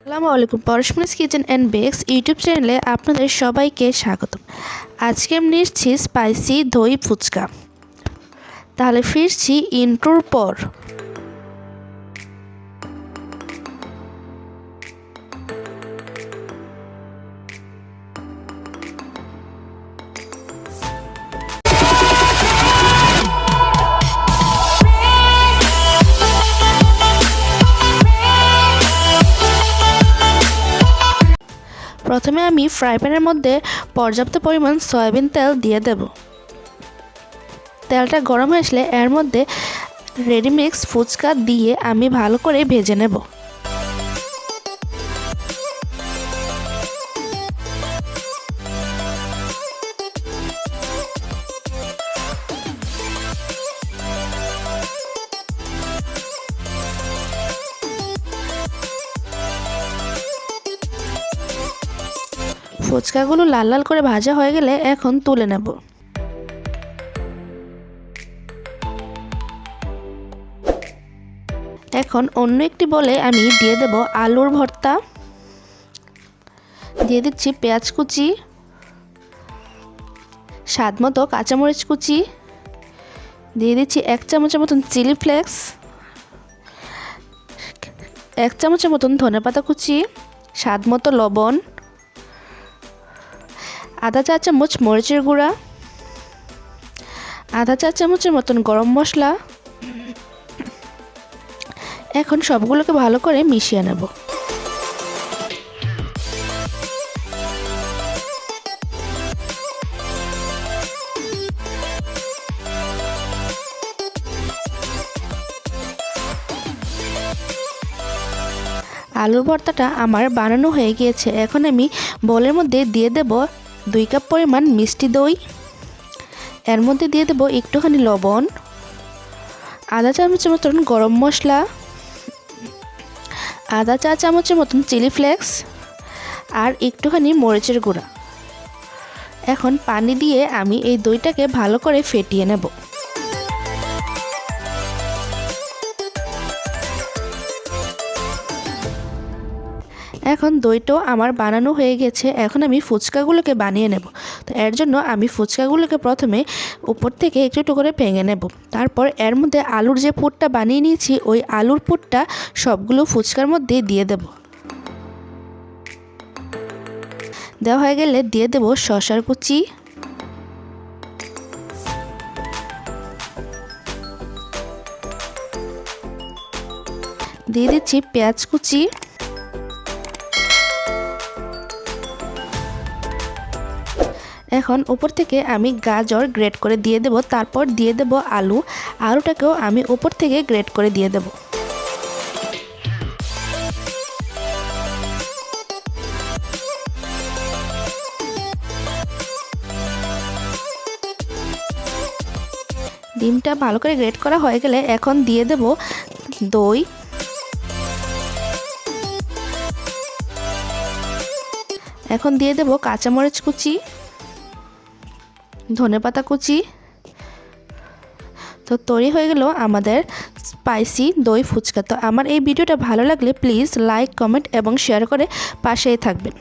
আসসালামু আলাইকুম। পরশমনিস kitchen and bakes YouTube চ্যানেলে আপনাদের সবাইকে স্বাগতম। আজকে আমি নিচ্ছি স্পাইসি দই ফুচকা। তাহলে ফিরছি ইন্ট্রোর পর। প্রথমে আমি ফ্রাই প্যানের মধ্যে পর্যাপ্ত পরিমাণ সয়াবিন তেল দিয়ে দেব। তেলটা গরম হয়ে আসলে এর মধ্যে রেডিমিক্স ফুচকা দিয়ে আমি ভালো করে ভেজে নেব। ফুচকাগুলো লাল লাল করে ভাজা হয়ে গেলে এখন তুলে নেব। এখন অন্য একটি বলে আমি দিয়ে দেব আলুর ভর্তা, দিয়ে দিচ্ছি পেঁয়াজ কুচি, স্বাদ মতো কাঁচামরিচ কুচি, দিয়ে দিচ্ছি 1 চামচের মতন চিলি ফ্লেক্স, 1 চামচের মতন ধনেপাতা কুচি, স্বাদ মতো লবণ, আধা চা চামচ মরিচের গুঁড়া, আধা চা চামচের মতন গরম মশলা। এখন সবগুলোকে ভালো করে মিশিয়ে নেব। আলুর ভর্তাটা আমার বানানো হয়ে গিয়েছে। এখন আমি বোলের মধ্যে দিয়ে দেব 2 কাপ পরিমাণ মিষ্টি দই, এর মধ্যে দিয়ে দেব একটুখানি লবণ, আধা চামচের মতন গরম মশলা, আধা চা চামচের মতন চিলি ফ্লেক্স আর একটুখানি মরিচের গুঁড়া। এখন পানি দিয়ে আমি এই দইটাকে ভালো করে ফেটিয়ে নেব। এখন দইটাও আমার বানানো হয়ে গেছে। এখন আমি ফুচকাগুলোকে বানিয়ে নেব। তো এর জন্য আমি ফুচকাগুলোকে প্রথমে উপর থেকে একটু একটু করে ভেঙে নেব। তারপর এর মধ্যে আলুর যে পুরটা বানিয়ে নিয়েছি ওই আলুর পুরটা সবগুলো ফুচকার মধ্যে দিয়ে দেব। দেওয়া হয়ে গেলে দিয়ে দেব শসার কুচি, দিয়ে দিচ্ছি পেঁয়াজ কুচি, এখন উপর থেকে আমি গাজর গ্রেট করে দিয়ে দেব। তারপর দিয়ে দেব আলুটাকেও আমি উপর থেকে গ্রেট করে দিয়ে দেব। ডিমটা ভালো করে গ্রেট করা হয়ে গেলে এখন দিয়ে দেব দই, এখন দিয়ে দেব কাঁচামরিচ কুচি, ধনেপাতা কুচি। তো তৈরি হয়ে গেল আমাদের স্পাইসি দই ফুচকা। তো আমার এই ভিডিওটা ভালো লাগলে প্লিজ লাইক, কমেন্ট এবং শেয়ার করে পাশেই থাকবেন।